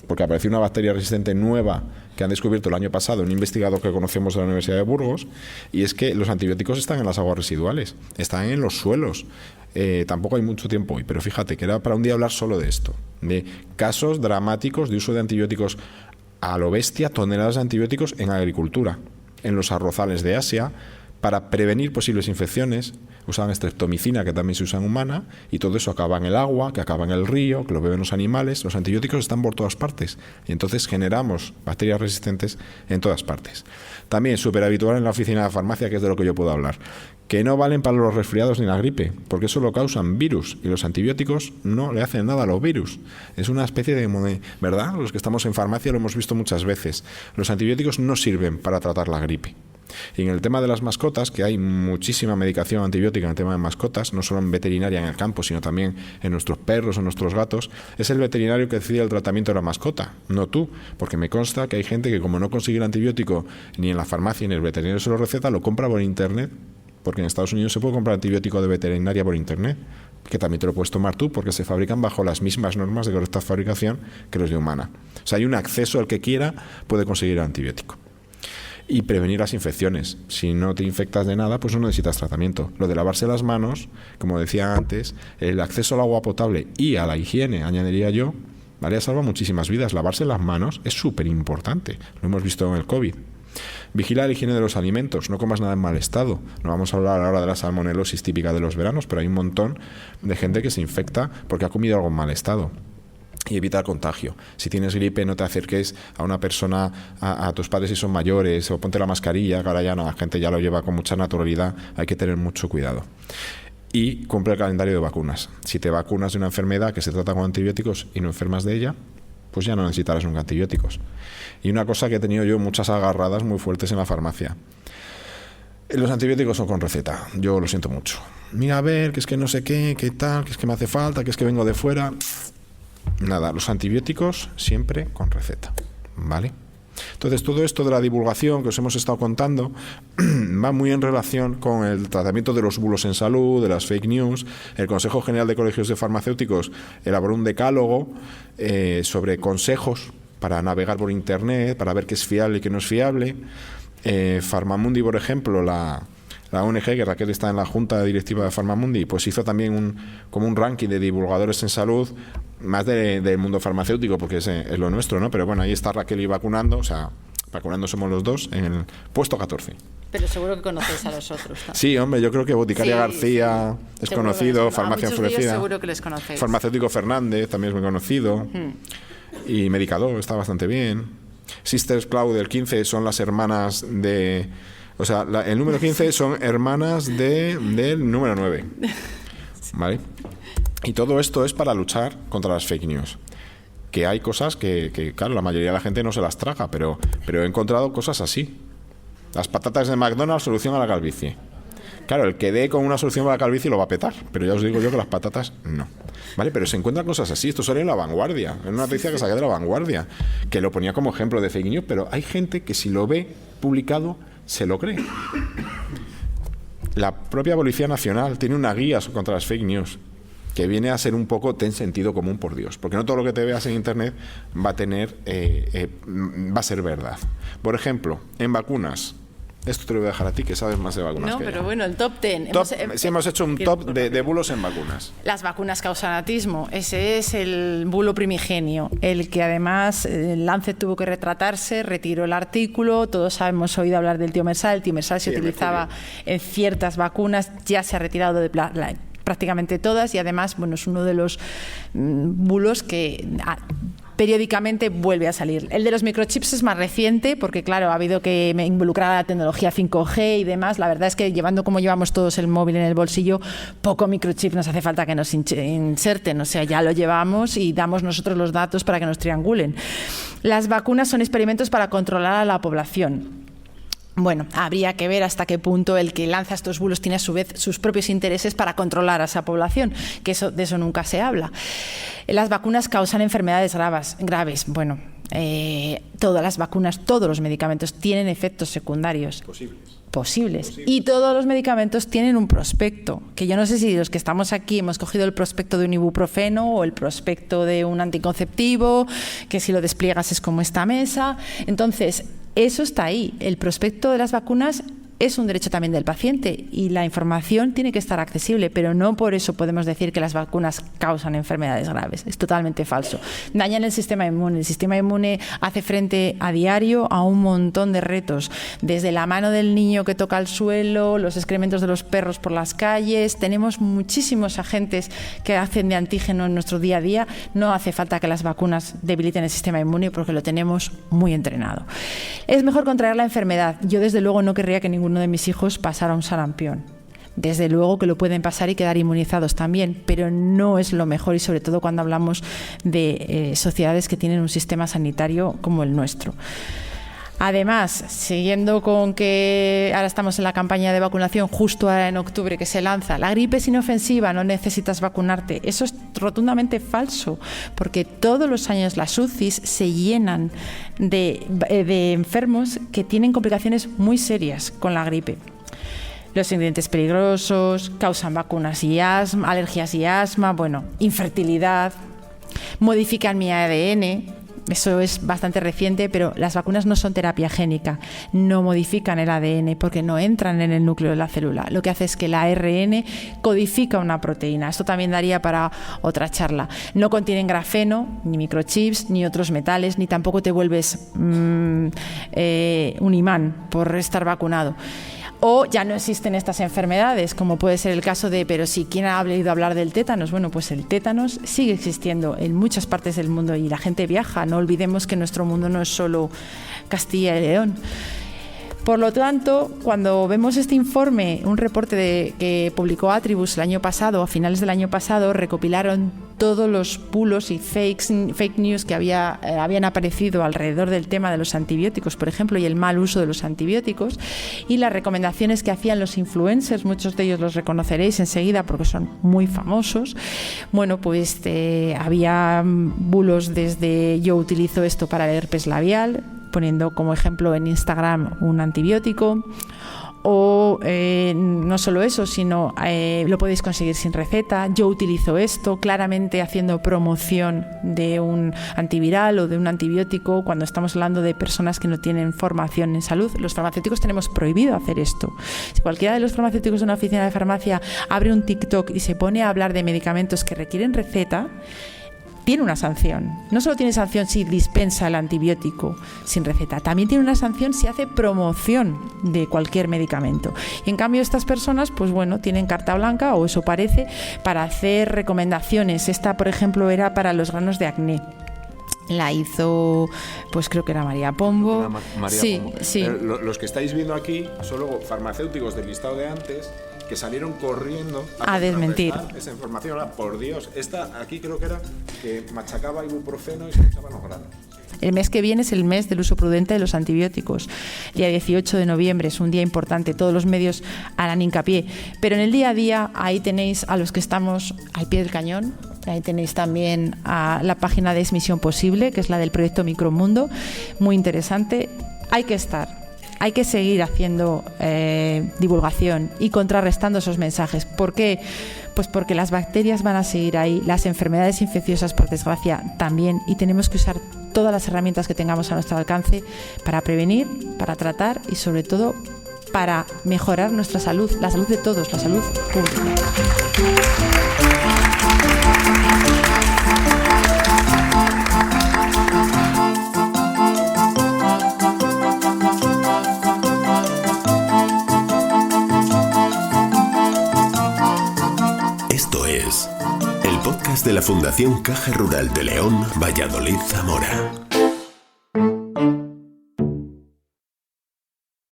porque apareció una bacteria resistente nueva que han descubierto el año pasado un investigador que conocemos de la Universidad de Burgos, y es que los antibióticos están en las aguas residuales, están en los suelos. Tampoco hay mucho tiempo hoy, pero fíjate que era para un día hablar solo de esto, de casos dramáticos de uso de antibióticos a lo bestia, toneladas de antibióticos en agricultura, en los arrozales de Asia, para prevenir posibles infecciones. Usaban streptomicina, que también se usa en humana, y todo eso acaba en el agua, que acaba en el río, que lo beben los animales. Los antibióticos están por todas partes y entonces generamos bacterias resistentes en todas partes. También súper habitual en la oficina de farmacia, que es de lo que yo puedo hablar, que no valen para los resfriados ni la gripe, porque eso lo causan virus y los antibióticos no le hacen nada a los virus. Es una especie de, ¿verdad? Los que estamos en farmacia lo hemos visto muchas veces. Los antibióticos no sirven para tratar la gripe. Y en el tema de las mascotas, que hay muchísima medicación antibiótica en el tema de mascotas, no solo en veterinaria en el campo, sino también en nuestros perros o nuestros gatos, es el veterinario que decide el tratamiento de la mascota, no tú, porque me consta que hay gente que como no consigue el antibiótico ni en la farmacia ni el veterinario se lo receta, lo compra por internet, porque en Estados Unidos se puede comprar antibiótico de veterinaria por internet, que también te lo puedes tomar tú porque se fabrican bajo las mismas normas de correcta fabricación que los de humana. O sea, hay un acceso al que quiera, puede conseguir el antibiótico. Y prevenir las infecciones. Si no te infectas de nada, pues no necesitas tratamiento. Lo de lavarse las manos, como decía antes, el acceso al agua potable y a la higiene, añadiría yo, ¿vale? Salva muchísimas vidas. Lavarse las manos es súper importante. Lo hemos visto en el COVID. Vigila la higiene de los alimentos, no comas nada en mal estado. No vamos a hablar ahora de la salmonelosis típica de los veranos, pero hay un montón de gente que se infecta porque ha comido algo en mal estado. y evitar contagio. Si tienes gripe, no te acerques a una persona, a tus padres si son mayores, o ponte la mascarilla, que ahora ya no, la gente ya lo lleva con mucha naturalidad, hay que tener mucho cuidado. Y cumple el calendario de vacunas. Si te vacunas de una enfermedad que se trata con antibióticos y no enfermas de ella, pues ya no necesitarás nunca antibióticos. Y una cosa que he tenido yo muchas agarradas muy fuertes en la farmacia. Los antibióticos son con receta, yo lo siento mucho. Mira, a ver, que es que no sé qué tal, que es que me hace falta, que es que vengo de fuera. Nada, los antibióticos siempre con receta, ¿vale? Entonces, todo esto de la divulgación que os hemos estado contando va muy en relación con el tratamiento de los bulos en salud, de las fake news. El Consejo General de Colegios de Farmacéuticos elaboró un decálogo sobre consejos para navegar por Internet, para ver qué es fiable y qué no es fiable. Farmamundi, por ejemplo, la ONG, que Raquel está en la junta directiva de Farmamundi, pues hizo también como un ranking de divulgadores en salud, más del mundo farmacéutico, porque es lo nuestro, ¿no? Pero bueno, ahí está Raquel y vacunando, o sea, vacunando somos los dos, en el puesto 14. Pero seguro que conocéis a los otros, ¿no? Sí, hombre, yo creo que Boticaria García es conocido, Farmacia Enfurecida. Seguro que les conocéis. Farmacéutico Fernández también es muy conocido. Y Medicador está bastante bien. Sisters Cloud del 15 son las hermanas de... O sea, el número 15 son hermanas del número 9. ¿Vale? Y todo esto es para luchar contra las fake news. Que hay cosas que claro, la mayoría de la gente no se las traga, pero he encontrado cosas así. Las patatas de McDonald's, solución a la calvicie. Claro, el que dé con una solución a la calvicie lo va a petar, pero ya os digo yo que las patatas no. ¿Vale? Pero se encuentran cosas así. Esto sale en La Vanguardia, en una noticia que saqué de La Vanguardia, que lo ponía como ejemplo de fake news, pero hay gente que si lo ve publicado se lo cree. La propia Policía Nacional tiene una guía contra las fake news que viene a ser un poco ten sentido común, por Dios, porque no todo lo que te veas en Internet va a ser verdad. Por ejemplo, en vacunas, esto te lo voy a dejar a ti, que sabes más de vacunas. No, que pero yo. bueno, el top 10. Hemos hecho un top de bulos en vacunas. Las vacunas causan autismo. Ese es el bulo primigenio, el que además el Lancet tuvo que retratarse, retiró el artículo. Todos hemos oído hablar del tiomersal. El tiomersal se utilizaba en ciertas vacunas, ya se ha retirado de prácticamente todas, y además, bueno, es uno de los bulos que periódicamente vuelve a salir. El de los microchips es más reciente porque, claro, ha habido que involucrar a la tecnología 5G y demás. La verdad es que llevando como llevamos todos el móvil en el bolsillo, poco microchip nos hace falta que nos inserten. O sea, ya lo llevamos y damos nosotros los datos para que nos triangulen. Las vacunas son experimentos para controlar a la población. Bueno, habría que ver hasta qué punto el que lanza estos bulos tiene a su vez sus propios intereses para controlar a esa población, que de eso nunca se habla. Las vacunas causan enfermedades graves. Bueno, todas las vacunas, todos los medicamentos tienen efectos secundarios. Posibles. Y todos los medicamentos tienen un prospecto, que yo no sé si los que estamos aquí hemos cogido el prospecto de un ibuprofeno o el prospecto de un anticonceptivo, que si lo despliegas es como esta mesa. Entonces, eso está ahí. El prospecto de las vacunas es un derecho también del paciente y la información tiene que estar accesible, pero no por eso podemos decir que las vacunas causan enfermedades graves. Es totalmente falso. Dañan el sistema inmune. El sistema inmune hace frente a diario a un montón de retos, desde la mano del niño que toca el suelo, los excrementos de los perros por las calles. Tenemos muchísimos agentes que hacen de antígeno en nuestro día a día. No hace falta que las vacunas debiliten el sistema inmune porque lo tenemos muy entrenado. Es mejor contraer la enfermedad. Yo desde luego no querría que ninguno de mis hijos pasara un sarampión. Desde luego que lo pueden pasar y quedar inmunizados también, pero no es lo mejor, y sobre todo cuando hablamos de sociedades que tienen un sistema sanitario como el nuestro. Además, siguiendo con que ahora estamos en la campaña de vacunación, justo ahora en octubre que se lanza, la gripe es inofensiva, no necesitas vacunarte. Eso es rotundamente falso, porque todos los años las UCIs se llenan de enfermos que tienen complicaciones muy serias con la gripe. Los ingredientes peligrosos causan vacunas y asma, alergias y asma, bueno, infertilidad, modifican mi ADN. Eso es bastante reciente, pero las vacunas no son terapia génica, no modifican el ADN porque no entran en el núcleo de la célula. Lo que hace es que el ARN codifica una proteína. Esto también daría para otra charla. No contienen grafeno, ni microchips, ni otros metales, ni tampoco te vuelves un imán por estar vacunado. O ya no existen estas enfermedades, como puede ser el caso de, pero si ¿quién ha oído hablar del tétanos? Bueno, pues el tétanos sigue existiendo en muchas partes del mundo y la gente viaja. No olvidemos que nuestro mundo no es solo Castilla y León. Por lo tanto, cuando vemos este informe, un reporte que publicó Atribus el año pasado, a finales del año pasado, recopilaron todos los bulos y fake news que habían aparecido alrededor del tema de los antibióticos, por ejemplo, y el mal uso de los antibióticos, y las recomendaciones que hacían los influencers, muchos de ellos los reconoceréis enseguida porque son muy famosos. Bueno, pues había bulos desde yo utilizo esto para el herpes labial, poniendo como ejemplo en Instagram un antibiótico, o no solo eso, sino lo podéis conseguir sin receta, yo utilizo esto, claramente haciendo promoción de un antiviral o de un antibiótico cuando estamos hablando de personas que no tienen formación en salud. Los farmacéuticos tenemos prohibido hacer esto. Si cualquiera de los farmacéuticos de una oficina de farmacia abre un TikTok y se pone a hablar de medicamentos que requieren receta, tiene una sanción. No solo tiene sanción si dispensa el antibiótico sin receta, también tiene una sanción si hace promoción de cualquier medicamento. Y en cambio estas personas, pues bueno, tienen carta blanca, o eso parece, para hacer recomendaciones. Esta, por ejemplo, era para los granos de acné. La hizo, pues creo que era María Pombo. Pombo. Sí. Los que estáis viendo aquí son luego farmacéuticos del listado de antes que salieron corriendo a desmentir esa información. Ahora, por Dios, esta aquí creo que era que machacaba ibuprofeno y se echaban los granos. El mes que viene es el mes del uso prudente de los antibióticos. El día 18 de noviembre es un día importante, todos los medios harán hincapié. Pero en el día a día, ahí tenéis a los que estamos al pie del cañón. Ahí tenéis también a la página de Es Misión Posible, que es la del proyecto Micromundo, muy interesante. Hay que estar. Hay que seguir haciendo divulgación y contrarrestando esos mensajes. ¿Por qué? Pues porque las bacterias van a seguir ahí, las enfermedades infecciosas, por desgracia, también, y tenemos que usar todas las herramientas que tengamos a nuestro alcance para prevenir, para tratar y, sobre todo, para mejorar nuestra salud, la salud de todos, la salud pública. Esto es el podcast de la Fundación Caja Rural de León, Valladolid, Zamora.